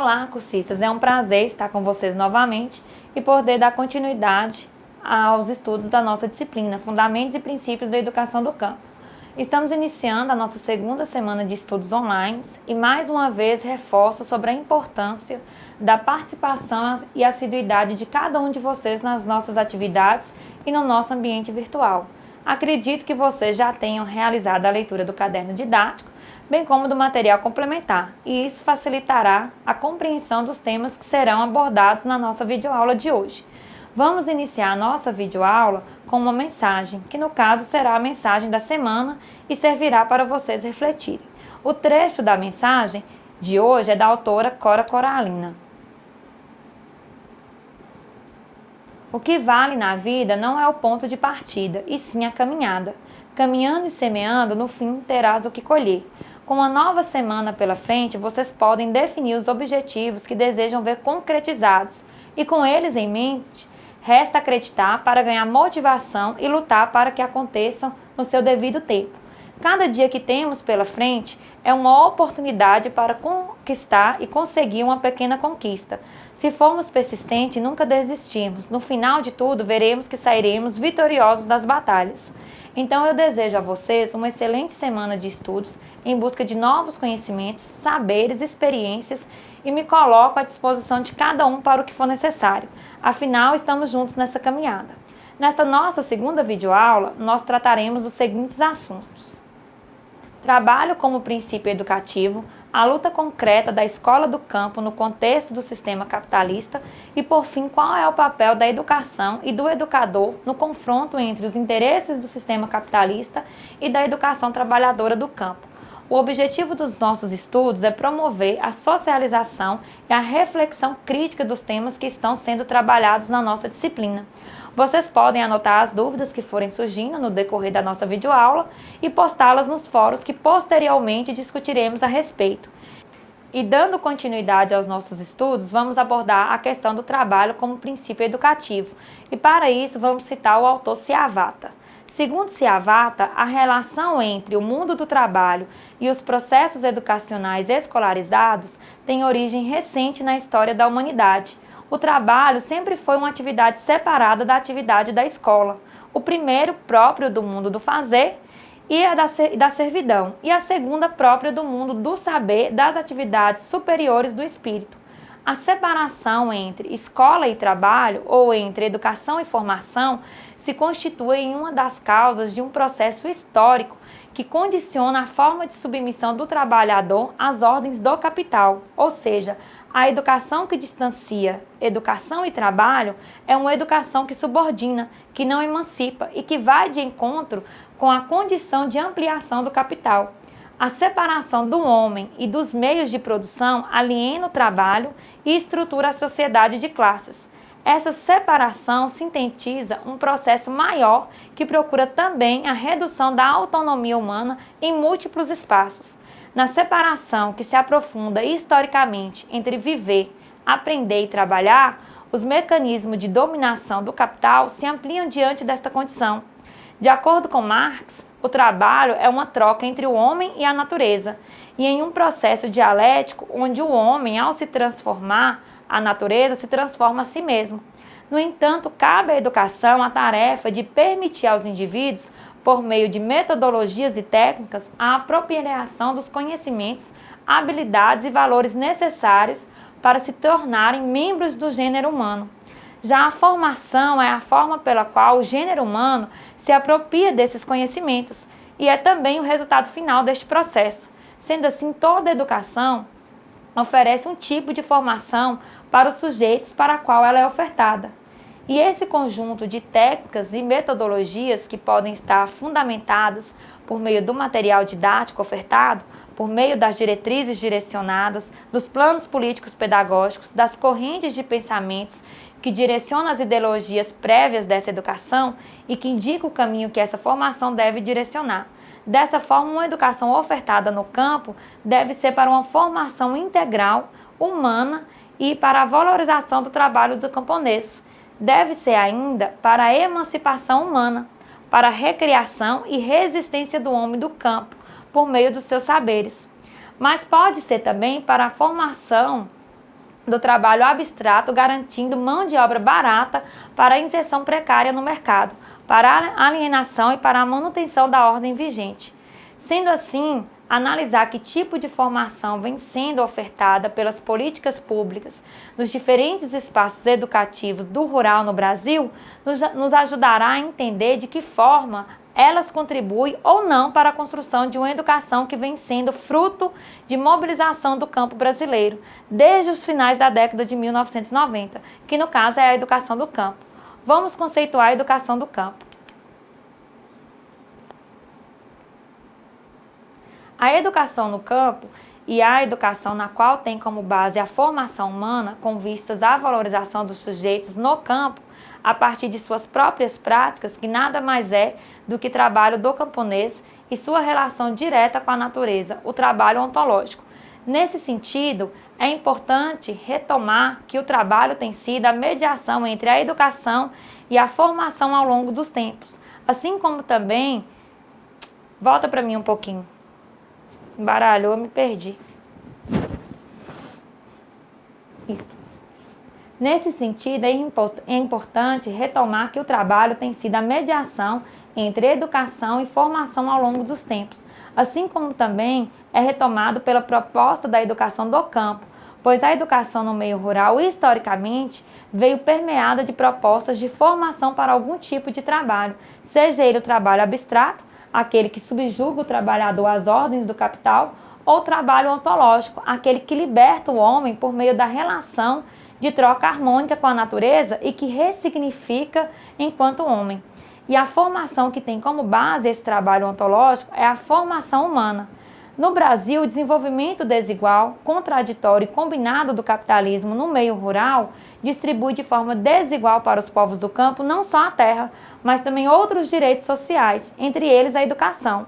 Olá, cursistas! É um prazer estar com vocês novamente e poder dar continuidade aos estudos da nossa disciplina, Fundamentos e Princípios da Educação do Campo. Estamos iniciando a nossa segunda semana de estudos online e mais uma vez reforço sobre a importância da participação e assiduidade de cada um de vocês nas nossas atividades e no nosso ambiente virtual. Acredito que vocês já tenham realizado a leitura do caderno didático, bem como do material complementar, e isso facilitará a compreensão dos temas que serão abordados na nossa videoaula de hoje. Vamos iniciar a nossa videoaula com uma mensagem, que no caso será a mensagem da semana e servirá para vocês refletirem. O trecho da mensagem de hoje é da autora Cora Coralina. O que vale na vida não é o ponto de partida, e sim a caminhada. Caminhando e semeando, no fim terás o que colher. Com uma nova semana pela frente, vocês podem definir os objetivos que desejam ver concretizados, e com eles em mente, resta acreditar para ganhar motivação e lutar para que aconteçam no seu devido tempo. Cada dia que temos pela frente é uma oportunidade para conquistar e conseguir uma pequena conquista. Se formos persistentes, nunca desistirmos. No final de tudo, veremos que sairemos vitoriosos das batalhas. Então eu desejo a vocês uma excelente semana de estudos em busca de novos conhecimentos, saberes, experiências e me coloco à disposição de cada um para o que for necessário. Afinal, estamos juntos nessa caminhada. Nesta nossa segunda videoaula, nós trataremos dos seguintes assuntos: trabalho como princípio educativo, a luta concreta da escola do campo no contexto do sistema capitalista e, por fim, qual é o papel da educação e do educador no confronto entre os interesses do sistema capitalista e da educação trabalhadora do campo. O objetivo dos nossos estudos é promover a socialização e a reflexão crítica dos temas que estão sendo trabalhados na nossa disciplina. Vocês podem anotar as dúvidas que forem surgindo no decorrer da nossa videoaula e postá-las nos fóruns que posteriormente discutiremos a respeito. E dando continuidade aos nossos estudos, vamos abordar a questão do trabalho como princípio educativo. E para isso vamos citar o autor Ciavata. Segundo Ciavata, a relação entre o mundo do trabalho e os processos educacionais escolarizados tem origem recente na história da humanidade. O trabalho sempre foi uma atividade separada da atividade da escola. O primeiro próprio do mundo do fazer e da servidão, e a segunda própria do mundo do saber, das atividades superiores do espírito. A separação entre escola e trabalho, ou entre educação e formação, se constitui em uma das causas de um processo histórico que condiciona a forma de submissão do trabalhador às ordens do capital, ou seja, a educação que distancia educação e trabalho é uma educação que subordina, que não emancipa e que vai de encontro com a condição de ampliação do capital. A separação do homem e dos meios de produção aliena o trabalho e estrutura a sociedade de classes. Essa separação sintetiza um processo maior que procura também a redução da autonomia humana em múltiplos espaços. Na separação que se aprofunda historicamente entre viver, aprender e trabalhar, os mecanismos de dominação do capital se ampliam diante desta condição. De acordo com Marx, o trabalho é uma troca entre o homem e a natureza, e em um processo dialético onde o homem, ao se transformar, a natureza se transforma a si mesmo. No entanto, cabe à educação a tarefa de permitir aos indivíduos, por meio de metodologias e técnicas, a apropriação dos conhecimentos, habilidades e valores necessários para se tornarem membros do gênero humano. Já a formação é a forma pela qual o gênero humano se apropria desses conhecimentos e é também o resultado final deste processo. Sendo assim, toda educação oferece um tipo de formação para os sujeitos para a qual ela é ofertada. E esse conjunto de técnicas e metodologias que podem estar fundamentadas por meio do material didático ofertado, por meio das diretrizes direcionadas, dos planos políticos pedagógicos, das correntes de pensamentos que direcionam as ideologias prévias dessa educação e que indicam o caminho que essa formação deve direcionar. Dessa forma, uma educação ofertada no campo deve ser para uma formação integral, humana e para a valorização do trabalho do camponês. Deve ser ainda para a emancipação humana, para a recriação e resistência do homem do campo, por meio dos seus saberes. Mas pode ser também para a formação do trabalho abstrato, garantindo mão de obra barata para a inserção precária no mercado, para a alienação e para a manutenção da ordem vigente. Sendo assim, analisar que tipo de formação vem sendo ofertada pelas políticas públicas nos diferentes espaços educativos do rural no Brasil nos ajudará a entender de que forma elas contribuem ou não para a construção de uma educação que vem sendo fruto de mobilização do campo brasileiro desde os finais da década de 1990, que no caso é a educação do campo. Vamos conceituar a educação do campo. A educação no campo e a educação na qual tem como base a formação humana com vistas à valorização dos sujeitos no campo a partir de suas próprias práticas, que nada mais é do que trabalho do camponês e sua relação direta com a natureza, o trabalho ontológico. Nesse sentido, é importante retomar que o trabalho tem sido a mediação entre a educação e a formação ao longo dos tempos, assim como também... Volta para mim um pouquinho. Embaralhou, eu me perdi. Isso. Nesse sentido, é importante retomar que o trabalho tem sido a mediação entre educação e formação ao longo dos tempos, assim como também é retomado pela proposta da educação do campo, pois a educação no meio rural, historicamente, veio permeada de propostas de formação para algum tipo de trabalho, seja ele o trabalho abstrato, aquele que subjuga o trabalhador às ordens do capital, ou o trabalho ontológico, aquele que liberta o homem por meio da relação de troca harmônica com a natureza e que ressignifica enquanto homem. E a formação que tem como base esse trabalho ontológico é a formação humana. No Brasil, o desenvolvimento desigual, contraditório e combinado do capitalismo no meio rural distribui de forma desigual para os povos do campo não só a terra, mas também outros direitos sociais, entre eles a educação.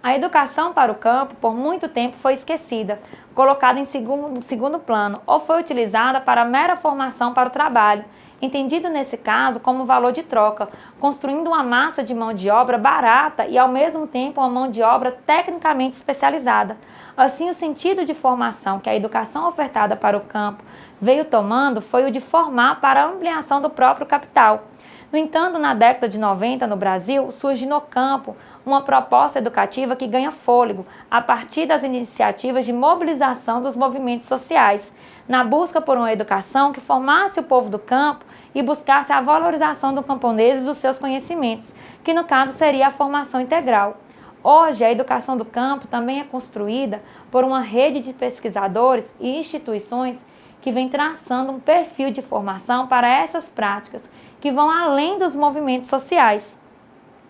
A educação para o campo, por muito tempo, foi esquecida, colocada em segundo plano, ou foi utilizada para mera formação para o trabalho, entendido nesse caso como valor de troca, construindo uma massa de mão de obra barata e, ao mesmo tempo, uma mão de obra tecnicamente especializada. Assim, o sentido de formação que a educação ofertada para o campo veio tomando foi o de formar para a ampliação do próprio capital. No entanto, na década de 90, no Brasil, surge no campo uma proposta educativa que ganha fôlego a partir das iniciativas de mobilização dos movimentos sociais, na busca por uma educação que formasse o povo do campo e buscasse a valorização do camponês e dos seus conhecimentos, que no caso seria a formação integral. Hoje, a educação do campo também é construída por uma rede de pesquisadores e instituições que vem traçando um perfil de formação para essas práticas, que vão além dos movimentos sociais.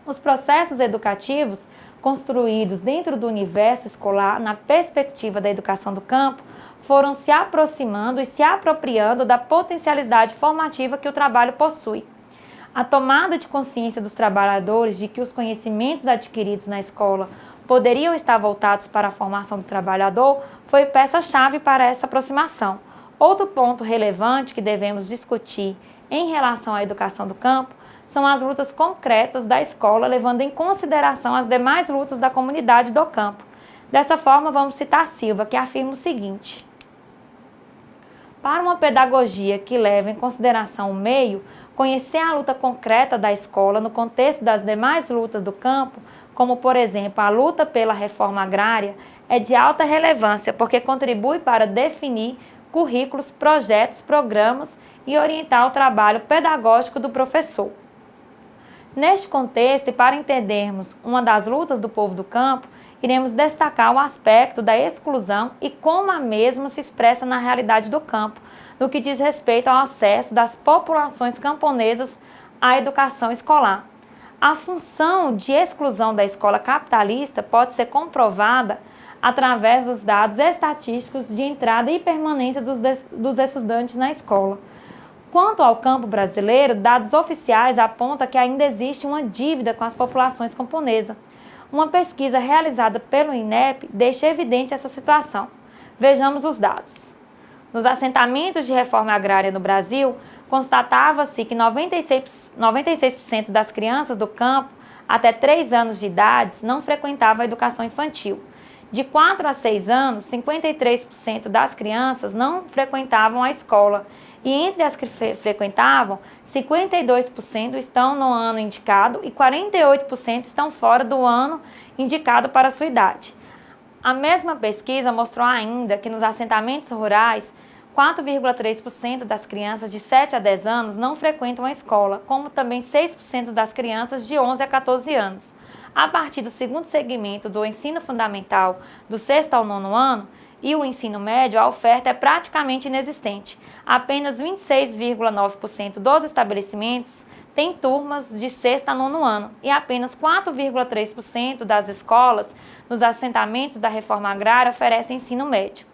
Os processos educativos construídos dentro do universo escolar, na perspectiva da educação do campo, foram se aproximando e se apropriando da potencialidade formativa que o trabalho possui. A tomada de consciência dos trabalhadores de que os conhecimentos adquiridos na escola poderiam estar voltados para a formação do trabalhador foi peça-chave para essa aproximação. Outro ponto relevante que devemos discutir em relação à educação do campo são as lutas concretas da escola, levando em consideração as demais lutas da comunidade do campo. Dessa forma, vamos citar Silva, que afirma o seguinte: para uma pedagogia que leva em consideração o meio, conhecer a luta concreta da escola no contexto das demais lutas do campo, como, por exemplo, a luta pela reforma agrária, é de alta relevância, porque contribui para definir currículos, projetos, programas e orientar o trabalho pedagógico do professor. Neste contexto, e para entendermos uma das lutas do povo do campo, iremos destacar o aspecto da exclusão e como a mesma se expressa na realidade do campo, no que diz respeito ao acesso das populações camponesas à educação escolar. A função de exclusão da escola capitalista pode ser comprovada através dos dados estatísticos de entrada e permanência dos estudantes na escola. Quanto ao campo brasileiro, dados oficiais apontam que ainda existe uma dívida com as populações camponesas. Uma pesquisa realizada pelo INEP deixa evidente essa situação. Vejamos os dados. Nos assentamentos de reforma agrária no Brasil, constatava-se que 96% das crianças do campo até 3 anos de idade não frequentavam a educação infantil. De 4 a 6 anos, 53% das crianças não frequentavam a escola. E entre as que frequentavam, 52% estão no ano indicado e 48% estão fora do ano indicado para a sua idade. A mesma pesquisa mostrou ainda que nos assentamentos rurais, 4,3% das crianças de 7 a 10 anos não frequentam a escola, como também 6% das crianças de 11 a 14 anos. A partir do segundo segmento do ensino fundamental, do 6º ao 9º ano, e o ensino médio, a oferta é praticamente inexistente. Apenas 26,9% dos estabelecimentos têm turmas de 6º a 9º ano e apenas 4,3% das escolas nos assentamentos da reforma agrária oferecem ensino médio.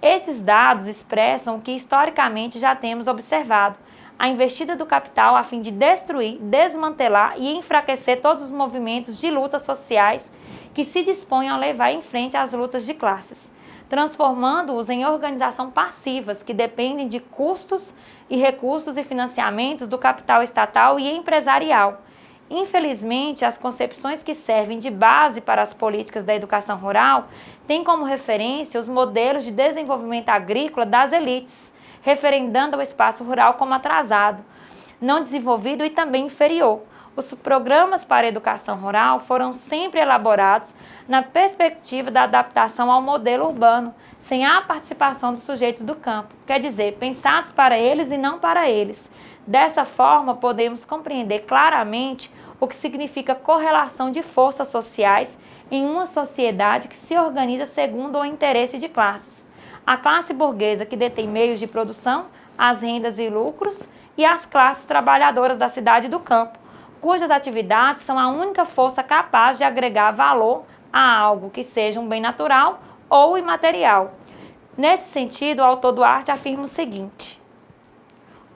Esses dados expressam o que historicamente já temos observado: a investida do capital a fim de destruir, desmantelar e enfraquecer todos os movimentos de lutas sociais que se dispõem a levar em frente as lutas de classes, transformando-os em organização passivas que dependem de custos e recursos e financiamentos do capital estatal e empresarial. Infelizmente, as concepções que servem de base para as políticas da educação rural têm como referência os modelos de desenvolvimento agrícola das elites, referendando o espaço rural como atrasado, não desenvolvido e também inferior. Os programas para a educação rural foram sempre elaborados na perspectiva da adaptação ao modelo urbano, sem a participação dos sujeitos do campo, quer dizer, pensados para eles e não para eles. Dessa forma, podemos compreender claramente o que significa correlação de forças sociais em uma sociedade que se organiza segundo o interesse de classes. A classe burguesa, que detém meios de produção, as rendas e lucros, e as classes trabalhadoras da cidade e do campo, cujas atividades são a única força capaz de agregar valor a algo que seja um bem natural ou imaterial. Nesse sentido, o autor Duarte afirma o seguinte: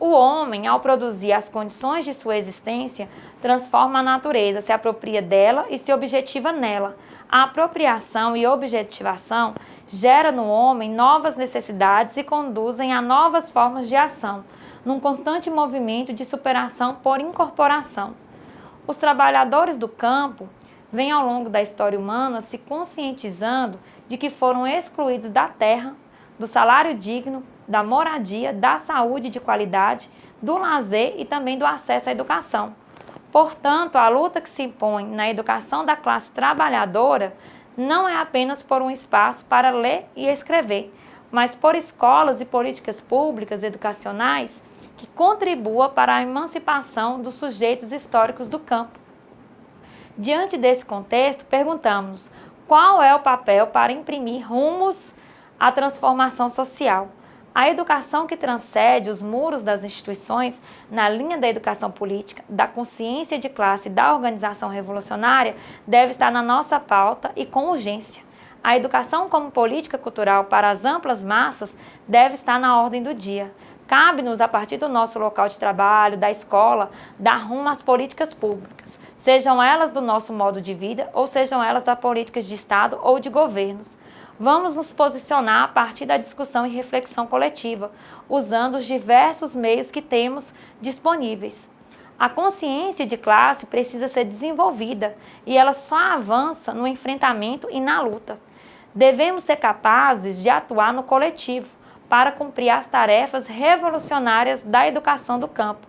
o homem, ao produzir as condições de sua existência, transforma a natureza, se apropria dela e se objetiva nela. A apropriação e objetivação gera no homem novas necessidades e conduzem a novas formas de ação, num constante movimento de superação por incorporação. Os trabalhadores do campo vêm ao longo da história humana se conscientizando de que foram excluídos da terra, do salário digno, da moradia, da saúde de qualidade, do lazer e também do acesso à educação. Portanto, a luta que se impõe na educação da classe trabalhadora não é apenas por um espaço para ler e escrever, mas por escolas e políticas públicas educacionais que contribua para a emancipação dos sujeitos históricos do campo. Diante desse contexto, perguntamos-nos qual é o papel para imprimir rumos à transformação social. A educação que transcende os muros das instituições, na linha da educação política, da consciência de classe e da organização revolucionária, deve estar na nossa pauta e com urgência. A educação como política cultural para as amplas massas deve estar na ordem do dia. Cabe-nos, a partir do nosso local de trabalho, da escola, dar rumo às políticas públicas, sejam elas do nosso modo de vida ou sejam elas das políticas de Estado ou de governos. Vamos nos posicionar a partir da discussão e reflexão coletiva, usando os diversos meios que temos disponíveis. A consciência de classe precisa ser desenvolvida e ela só avança no enfrentamento e na luta. Devemos ser capazes de atuar no coletivo para cumprir as tarefas revolucionárias da educação do campo.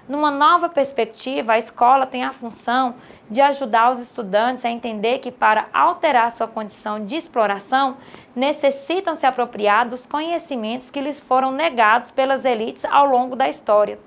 Numa nova perspectiva, a escola tem a função de ajudar os estudantes a entender que, para alterar sua condição de exploração, necessitam se apropriar dos conhecimentos que lhes foram negados pelas elites ao longo da história.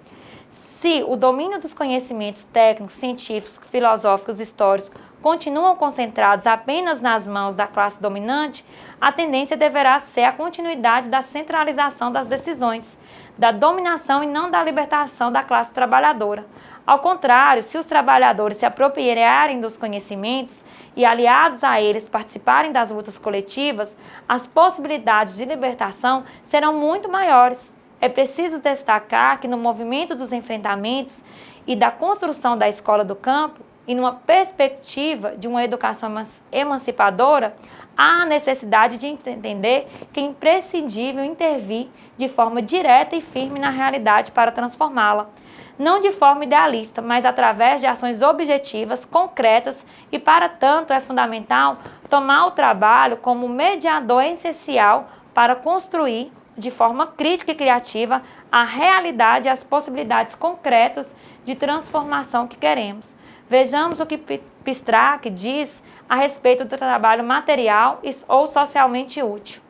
Se o domínio dos conhecimentos técnicos, científicos, filosóficos, históricos continuam concentrados apenas nas mãos da classe dominante, a tendência deverá ser a continuidade da centralização das decisões, da dominação e não da libertação da classe trabalhadora. Ao contrário, se os trabalhadores se apropriarem dos conhecimentos e, aliados a eles, participarem das lutas coletivas, as possibilidades de libertação serão muito maiores. É preciso destacar que no movimento dos enfrentamentos e da construção da escola do campo, e numa perspectiva de uma educação emancipadora, há a necessidade de entender que é imprescindível intervir de forma direta e firme na realidade para transformá-la. Não de forma idealista, mas através de ações objetivas, concretas e, para tanto, é fundamental tomar o trabalho como mediador essencial para construir, de forma crítica e criativa, a realidade e as possibilidades concretas de transformação que queremos. Vejamos o que Pistrac diz a respeito do trabalho material ou socialmente útil.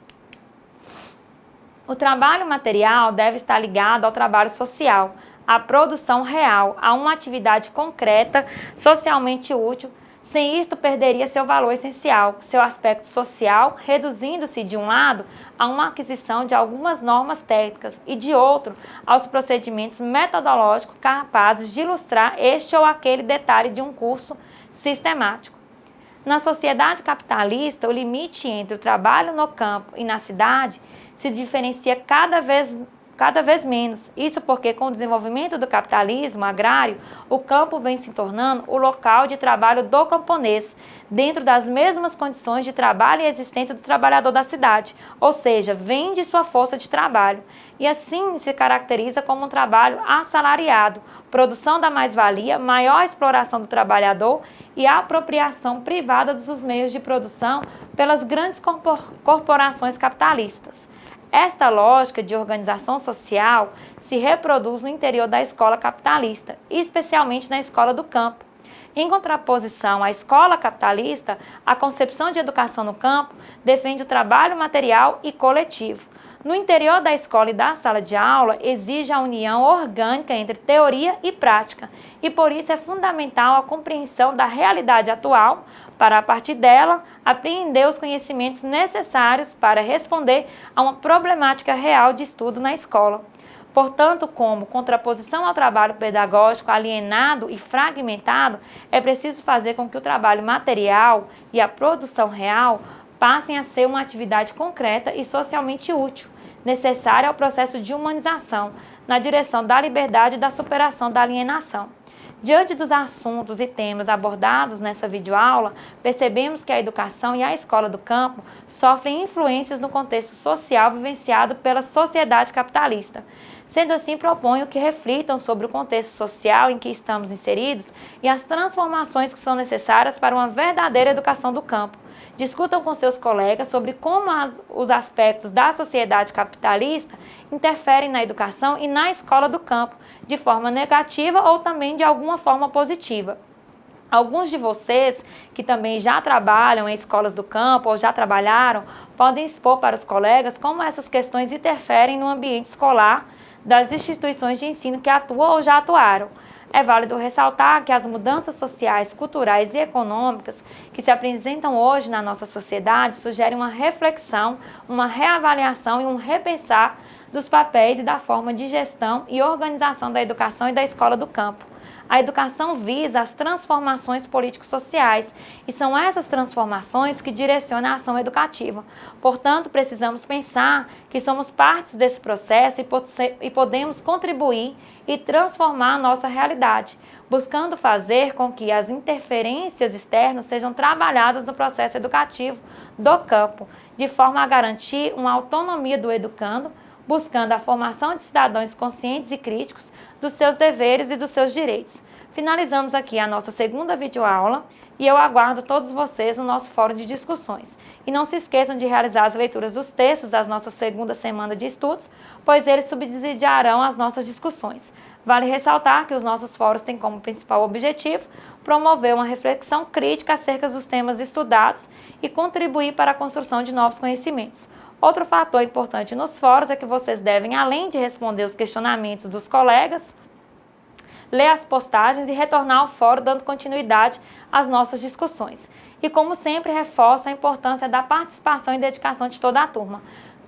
O trabalho material deve estar ligado ao trabalho social, à produção real, a uma atividade concreta, socialmente útil. Sem isto, perderia seu valor essencial, seu aspecto social, reduzindo-se, de um lado, a uma aquisição de algumas normas técnicas e, de outro, aos procedimentos metodológicos capazes de ilustrar este ou aquele detalhe de um curso sistemático. Na sociedade capitalista, o limite entre o trabalho no campo e na cidade se diferencia cada vez menos. Isso porque, com o desenvolvimento do capitalismo agrário, o campo vem se tornando o local de trabalho do camponês, dentro das mesmas condições de trabalho e existência do trabalhador da cidade, ou seja, vende sua força de trabalho. E assim se caracteriza como um trabalho assalariado, produção da mais-valia, maior exploração do trabalhador e apropriação privada dos meios de produção pelas grandes corporações capitalistas. Esta lógica de organização social se reproduz no interior da escola capitalista, especialmente na escola do campo. Em contraposição à escola capitalista, a concepção de educação no campo defende o trabalho material e coletivo. No interior da escola e da sala de aula, exige a união orgânica entre teoria e prática, e por isso é fundamental a compreensão da realidade atual, para, a partir dela, apreender os conhecimentos necessários para responder a uma problemática real de estudo na escola. Portanto, como contraposição ao trabalho pedagógico alienado e fragmentado, é preciso fazer com que o trabalho material e a produção real passem a ser uma atividade concreta e socialmente útil, necessária ao processo de humanização, na direção da liberdade e da superação da alienação. Diante dos assuntos e temas abordados nessa videoaula, percebemos que a educação e a escola do campo sofrem influências no contexto social vivenciado pela sociedade capitalista. Sendo assim, proponho que reflitam sobre o contexto social em que estamos inseridos e as transformações que são necessárias para uma verdadeira educação do campo. Discutam com seus colegas sobre como os aspectos da sociedade capitalista interferem na educação e na escola do campo, de forma negativa ou também de alguma forma positiva. Alguns de vocês que também já trabalham em escolas do campo ou já trabalharam, podem expor para os colegas como essas questões interferem no ambiente escolar das instituições de ensino que atuam ou já atuaram. É válido ressaltar que as mudanças sociais, culturais e econômicas que se apresentam hoje na nossa sociedade sugerem uma reflexão, uma reavaliação e um repensar dos papéis e da forma de gestão e organização da educação e da escola do campo. A educação visa as transformações político-sociais e são essas transformações que direcionam a ação educativa. Portanto, precisamos pensar que somos partes desse processo e podemos contribuir e transformar a nossa realidade, buscando fazer com que as interferências externas sejam trabalhadas no processo educativo do campo, de forma a garantir uma autonomia do educando, buscando a formação de cidadãos conscientes e críticos dos seus deveres e dos seus direitos. Finalizamos aqui a nossa segunda videoaula e eu aguardo todos vocês no nosso fórum de discussões. E não se esqueçam de realizar as leituras dos textos da nossa segunda semana de estudos, pois eles subsidiarão as nossas discussões. Vale ressaltar que os nossos fóruns têm como principal objetivo promover uma reflexão crítica acerca dos temas estudados e contribuir para a construção de novos conhecimentos. Outro fator importante nos fóruns é que vocês devem, além de responder os questionamentos dos colegas, ler as postagens e retornar ao fórum dando continuidade às nossas discussões. E como sempre, reforço a importância da participação e dedicação de toda a turma.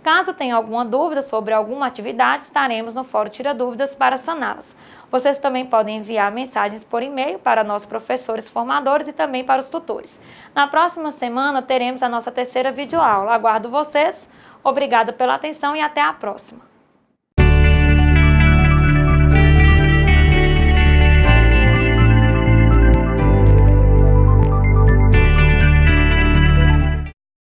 Caso tenha alguma dúvida sobre alguma atividade, estaremos no fórum Tira Dúvidas para saná-las. Vocês também podem enviar mensagens por e-mail para nossos professores formadores e também para os tutores. Na próxima semana teremos a nossa terceira videoaula. Aguardo vocês. Obrigada pela atenção e até a próxima.